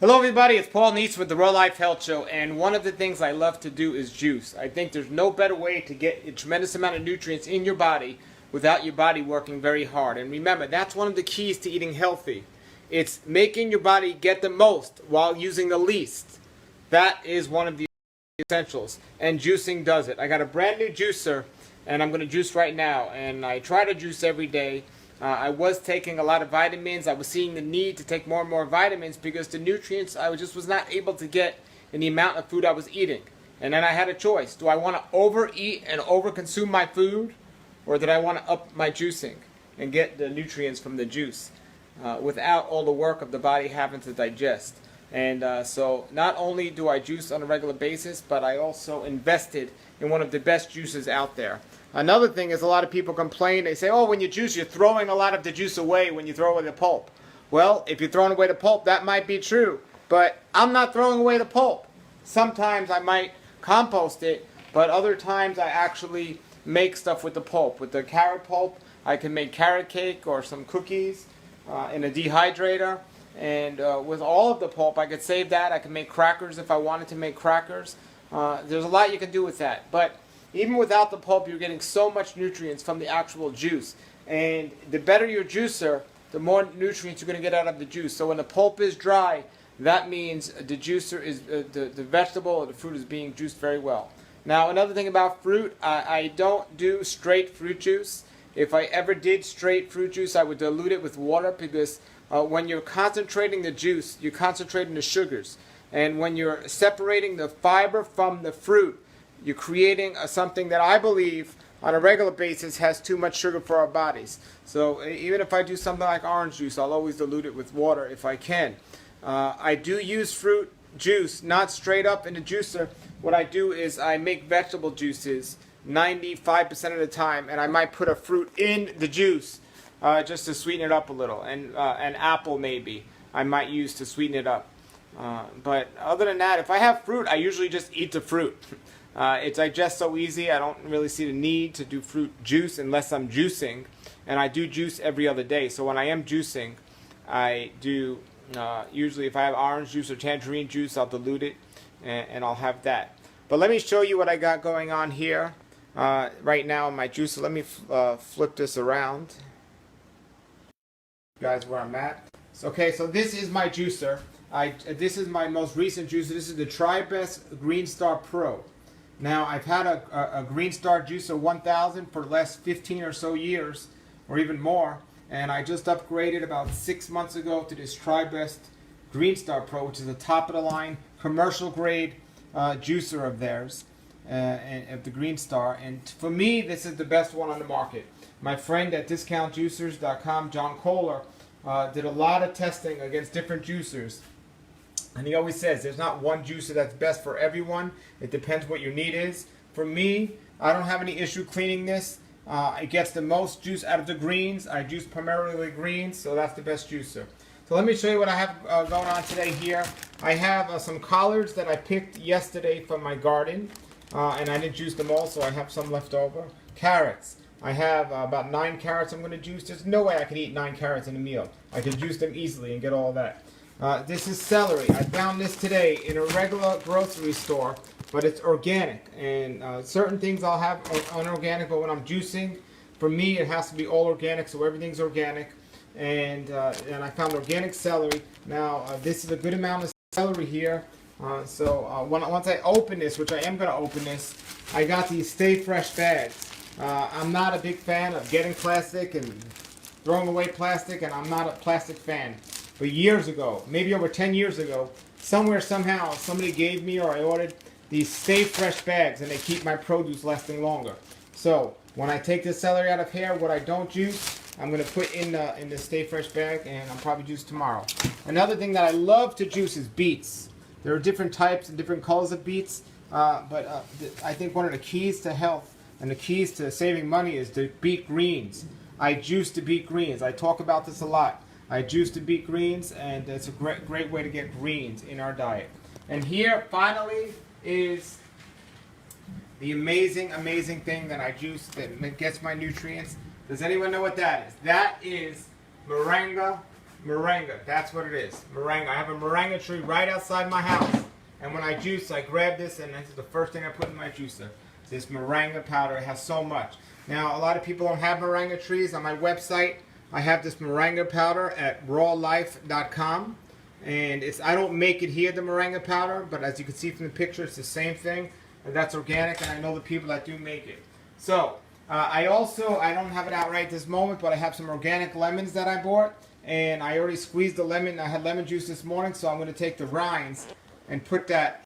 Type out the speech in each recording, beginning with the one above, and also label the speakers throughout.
Speaker 1: Hello everybody, it's Paul Neitz with the Raw Life Health Show, and one of the things I love to do is juice. I think there's no better way to get a tremendous amount of nutrients in your body without your body working very hard. And remember, that's one of the keys to eating healthy. It's making your body get the most while using the least. That is one of the essentials, and juicing does it. I got a brand new juicer, and I'm going to juice right now, and I try to juice every day. I was taking a lot of vitamins. I was seeing the need to take more and more vitamins because the nutrients I just was not able to get in the amount of food I was eating. And then I had a choice. Do I want to overeat and overconsume my food, or did I want to up my juicing and get the nutrients from the juice without all the work of the body having to digest? And so not only do I juice on a regular basis, but I also invested in one of the best juices out there. Another thing is a lot of people complain. They say, oh, when you juice, you're throwing a lot of the juice away when you throw away the pulp. Well, if you're throwing away the pulp, that might be true. But I'm not throwing away the pulp. Sometimes I might compost it, but other times I actually make stuff with the pulp. With the carrot pulp, I can make carrot cake or some cookies in a dehydrator. And with all of the pulp, I could save that. I can make crackers if I wanted to make crackers. There's a lot you can do with that. But even without the pulp, you're getting so much nutrients from the actual juice. And the better your juicer, the more nutrients you're going to get out of the juice. So when the pulp is dry, that means the juicer is the vegetable or the fruit is being juiced very well. Now, another thing about fruit, I don't do straight fruit juice. If I ever did straight fruit juice, I would dilute it with water because when you're concentrating the juice, you're concentrating the sugars. And when you're separating the fiber from the fruit, you're creating something that I believe on a regular basis has too much sugar for our bodies. So even if I do something like orange juice, I'll always dilute it with water if I can. I do use fruit juice, not straight up in the juicer. What I do is I make vegetable juices 95% of the time, and I might put a fruit in the juice just to sweeten it up a little. And an apple maybe I might use to sweeten it up. But other than that, if I have fruit, I usually just eat the fruit. It digests so easy, I don't really see the need to do fruit juice unless I'm juicing. And I do juice every other day. So when I am juicing, I do, usually if I have orange juice or tangerine juice, I'll dilute it and I'll have that. But let me show you what I got going on here right now in my juicer. Let me flip this around. Guys, where I'm at. Okay, so this is my juicer. This is my most recent juicer. This is the TriBest Green Star Pro. Now, I've had a Green Star Juicer 1000 for the last 15 or so years, or even more, and I just upgraded about 6 months ago to this TriBest Green Star Pro, which is a top-of-the-line, commercial-grade juicer of theirs, of the Green Star. And for me, this is the best one on the market. My friend at DiscountJuicers.com, John Kohler, did a lot of testing against different juicers. And he always says there's not one juicer that's best for everyone. It depends what your need is. For me, I don't have any issue cleaning this. It gets the most juice out of the greens. I juice primarily greens, so that's the best juicer. So let me show you what I have going on today here. I have some collards that I picked yesterday from my garden, and I didn't juice them all, so I have some left over. Carrots. I have about 9 carrots I'm going to juice. There's no way I can eat 9 carrots in a meal. I can juice them easily and get all that. This is celery. I found this today in a regular grocery store, but it's organic. And certain things I'll have unorganic, but when I'm juicing, for me it has to be all organic, so everything's organic. And I found organic celery. Now this is a good amount of celery here. Once I open this, which I am going to open this, I got these Stay Fresh bags. I'm not a big fan of getting plastic and throwing away plastic, and I'm not a plastic fan. But years ago, maybe over 10 years ago, somewhere, somehow, somebody gave me or I ordered these Stay Fresh bags, and they keep my produce lasting longer. So when I take this celery out of here, what I don't juice, I'm going to put in the Stay Fresh bag, and I'll probably juice tomorrow. Another thing that I love to juice is beets. There are different types and different colors of beets, but I think one of the keys to health and the keys to saving money is the beet greens. I juice the beet greens. I talk about this a lot. I juice the beet greens, and it's a great way to get greens in our diet. And here, finally, is the amazing thing that I juice that gets my nutrients. Does anyone know what that is? That is moringa Moringa. That's what it is. Moringa. I have a moringa tree right outside my house. And when I juice, I grab this, and this is the first thing I put in my juicer. This moringa powder. It has so much. Now, a lot of people don't have moringa trees. On my website, I have this moringa powder at rawlife.com. And I don't make it here, the moringa powder, but as you can see from the picture, it's the same thing. And that's organic, and I know the people that do make it. So, I don't have it out right this moment, but I have some organic lemons that I bought. And I already squeezed the lemon. I had lemon juice this morning, so I'm going to take the rinds and put that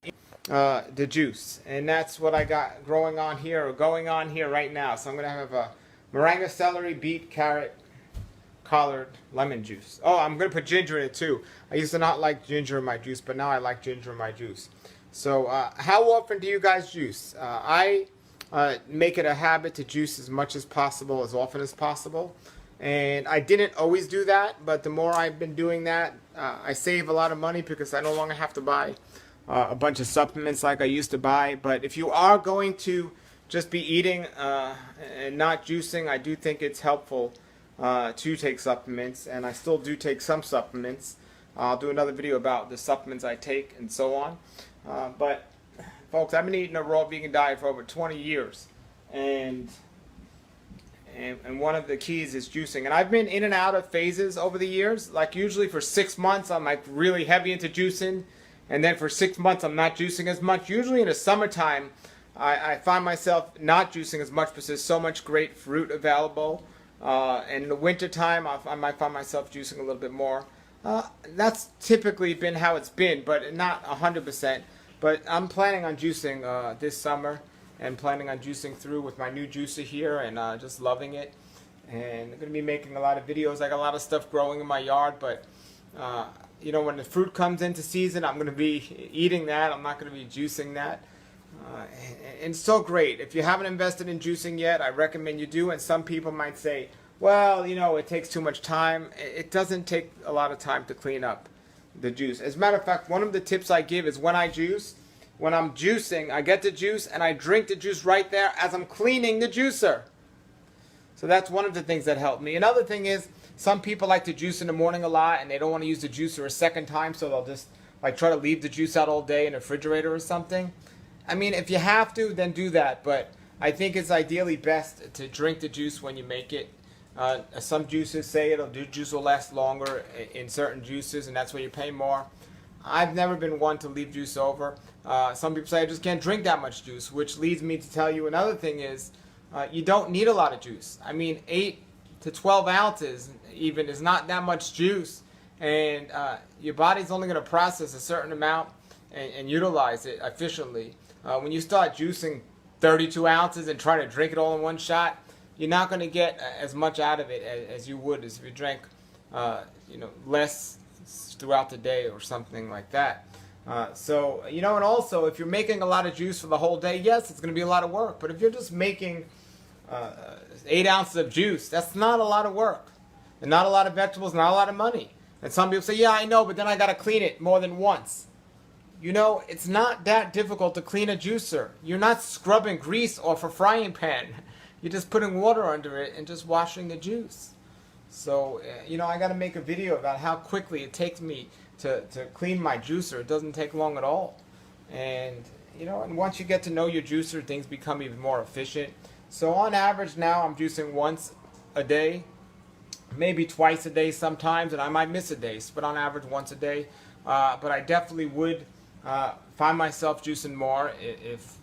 Speaker 1: in the juice. And that's what I got going on here right now. So I'm going to have a moringa, celery, beet, carrot, collard, lemon juice. Oh, I'm going to put ginger in it too. I used to not like ginger in my juice, but now I like ginger in my juice. So how often do you guys juice? I make it a habit to juice as much as possible, as often as possible. And I didn't always do that, but the more I've been doing that, I save a lot of money because I no longer have to buy a bunch of supplements like I used to buy. But if you are going to just be eating and not juicing, I do think it's helpful to take supplements, and I still do take some supplements. I'll do another video about the supplements I take and so on. But folks, I've been eating a raw vegan diet for over 20 years, and one of the keys is juicing. And I've been in and out of phases over the years. Like usually for 6 months, I'm like really heavy into juicing, and then for 6 months, I'm not juicing as much. Usually in the summertime, I find myself not juicing as much because there's so much great fruit available. And in the wintertime, I might find myself juicing a little bit more. That's typically been how it's been, but not 100%. But I'm planning on juicing this summer, and planning on juicing through with my new juicer here, and just loving it. And I'm going to be making a lot of videos. I got a lot of stuff growing in my yard, but you know, when the fruit comes into season, I'm going to be eating that. I'm not going to be juicing that. And it's so great. If you haven't invested in juicing yet, I recommend you do. And some people might say, well, you know, it takes too much time. It doesn't take a lot of time to clean up the juice. As a matter of fact, one of the tips I give is when I juice, when I'm juicing, I get the juice and I drink the juice right there as I'm cleaning the juicer. So that's one of the things that helped me. Another thing is, some people like to juice in the morning a lot and they don't want to use the juicer a second time, so they'll just like try to leave the juice out all day in the refrigerator or something. I mean, if you have to, then do that, but I think it's ideally best to drink the juice when you make it. Some juices say juice will last longer in certain juices, and that's where you pay more. I've never been one to leave juice over. Some people say I just can't drink that much juice, which leads me to tell you another thing is you don't need a lot of juice. I mean, 8 to 12 ounces even is not that much juice, and your body's only going to process a certain amount and utilize it efficiently. When you start juicing 32 ounces and try to drink it all in one shot, you're not going to get as much out of it as you would as if you drank less throughout the day or something like that. So, you know, and also if you're making a lot of juice for the whole day, yes, it's going to be a lot of work. But if you're just making 8 ounces of juice, that's not a lot of work. And not a lot of vegetables, not a lot of money. And some people say, yeah, I know, but then I got to clean it more than once. You know, it's not that difficult to clean a juicer. You're not scrubbing grease off a frying pan. You're just putting water under it and just washing the juice. So, you know, I got to make a video about how quickly it takes me to clean my juicer. It doesn't take long at all. And, you know, and once you get to know your juicer, things become even more efficient. So on average now, I'm juicing once a day, maybe twice a day sometimes, and I might miss a day, but on average once a day. But I definitely would find myself juicing more if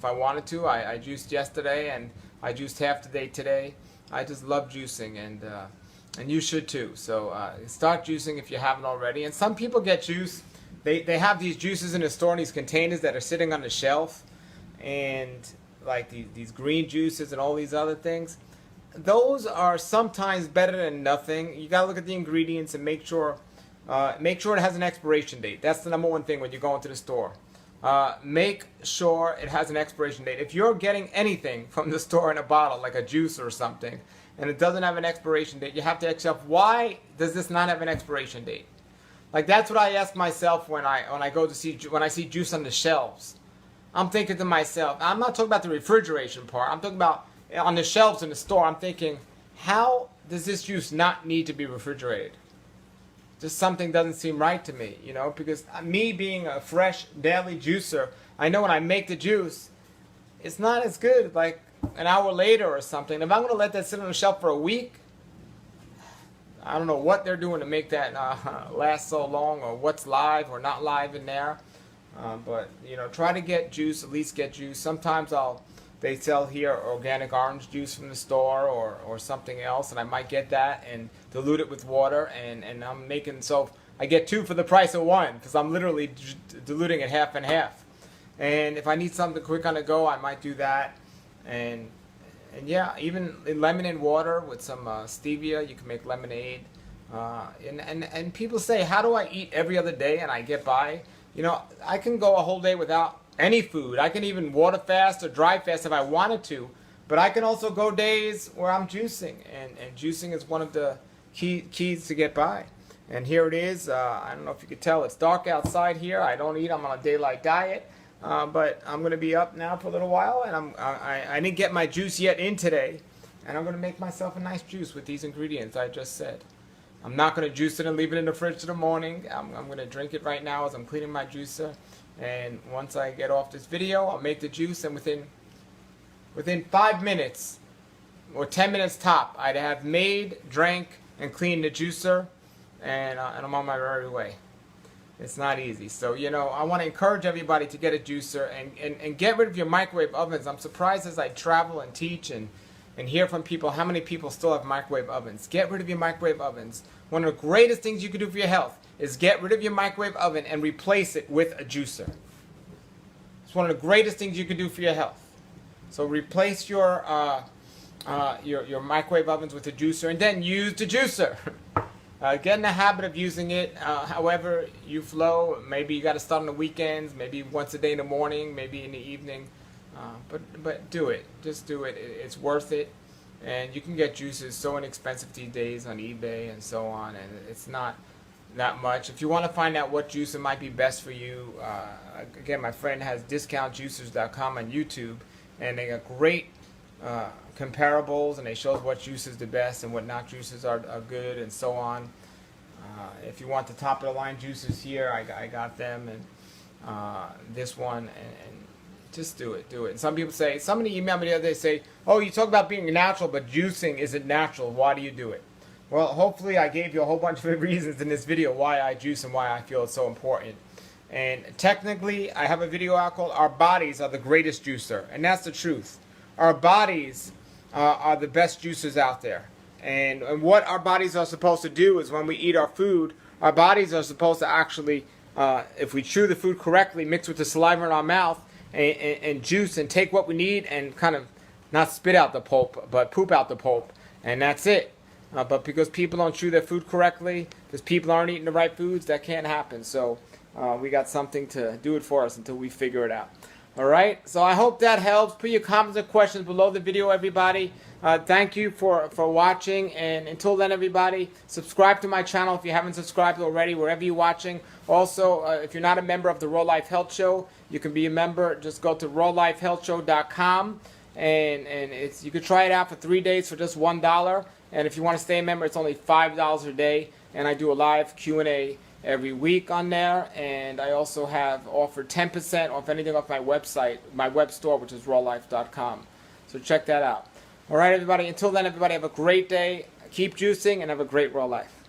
Speaker 1: I wanted to. I juiced yesterday, and I juiced half the day today. I just love juicing, and you should too. So start juicing if you haven't already. And some people get juice. They have these juices in the store in these containers that are sitting on the shelf, and like these green juices and all these other things. Those are sometimes better than nothing. You gotta look at the ingredients and make sure it has an expiration date. That's the number one thing when you go into the store. Make sure it has an expiration date. If you're getting anything from the store in a bottle, like a juice or something, and it doesn't have an expiration date, you have to ask yourself, why does this not have an expiration date? Like, that's what I ask myself when I see juice on the shelves. I'm thinking to myself, I'm not talking about the refrigeration part. I'm talking about on the shelves in the store. I'm thinking, how does this juice not need to be refrigerated? Just something doesn't seem right to me, you know, because me being a fresh daily juicer, I know when I make the juice, it's not as good like an hour later or something. If I'm going to let that sit on the shelf for a week, I don't know what they're doing to make that last so long, or what's live or not live in there. But you know, try to get juice. At least get juice. Sometimes they sell here organic orange juice from the store, or something else, and I might get that and dilute it with water, and I'm making, so I get 2 for the price of 1, because I'm literally diluting it half and half. And if I need something quick on the go, I might do that. And yeah, even lemon and water with some stevia, you can make lemonade. And people say, how do I eat every other day and I get by? You know, I can go a whole day without any food. I can even water fast or dry fast if I wanted to. But I can also go days where I'm juicing. And juicing is one of the keys to get by. And here it is. I don't know if you could tell. It's dark outside here. I don't eat. I'm on a daylight diet. But I'm going to be up now for a little while. And I didn't get my juice yet in today. And I'm going to make myself a nice juice with these ingredients I just said. I'm not going to juice it and leave it in the fridge till the morning. I'm going to drink it right now as I'm cleaning my juicer. And once I get off this video, I'll make the juice. And within 5 minutes, or 10 minutes top, I'd have made, drank, and cleaned the juicer. And I'm on my merry way. It's not easy. So, you know, I want to encourage everybody to get a juicer and get rid of your microwave ovens. I'm surprised as I travel and teach and hear from people how many people still have microwave ovens. Get rid of your microwave ovens. One of the greatest things you can do for your health is get rid of your microwave oven and replace it with a juicer. It's one of the greatest things you can do for your health. So replace your microwave ovens with a juicer, and then use the juicer. Get in the habit of using it however you flow. Maybe you got to start on the weekends, maybe once a day in the morning, maybe in the evening. But do it. Just do it. It's worth it. And you can get juices so inexpensive these days on eBay and so on, and it's not that much. If you want to find out what juice might be best for you, again, my friend has discountjuicers.com on YouTube, and they got great comparables, and they show what juice is the best and what not juices are good, and so on. If you want the top of the line juices here, I got them, and this one, and just do it. And some people say, somebody emailed me the other day, say, oh, you talk about being natural, but juicing isn't natural. Why do you do it? Well, hopefully I gave you a whole bunch of reasons in this video why I juice and why I feel it's so important. And technically, I have a video out called Our Bodies Are the Greatest Juicer, and that's the truth. Our bodies are the best juicers out there. And what our bodies are supposed to do is when we eat our food, our bodies are supposed to actually, if we chew the food correctly, mix with the saliva in our mouth, and juice and take what we need and kind of not spit out the pulp, but poop out the pulp. And that's it. But because people don't chew their food correctly, because people aren't eating the right foods, that can't happen. So we got something to do it for us until we figure it out. Alright, so I hope that helps. Put your comments and questions below the video, everybody. Thank you for watching, and until then, everybody, subscribe to my channel if you haven't subscribed already, wherever you're watching. Also, if you're not a member of the Raw Life Health Show, you can be a member. Just go to rawlifehealthshow.com, and you can try it out for 3 days for just $1. And if you want to stay a member, it's only $5 a day, and I do a live Q&A every week on there, and I also have offered 10% off anything off my website, my web store, which is rawlife.com. So check that out. All right, everybody. Until then, everybody, have a great day. Keep juicing and have a great raw life.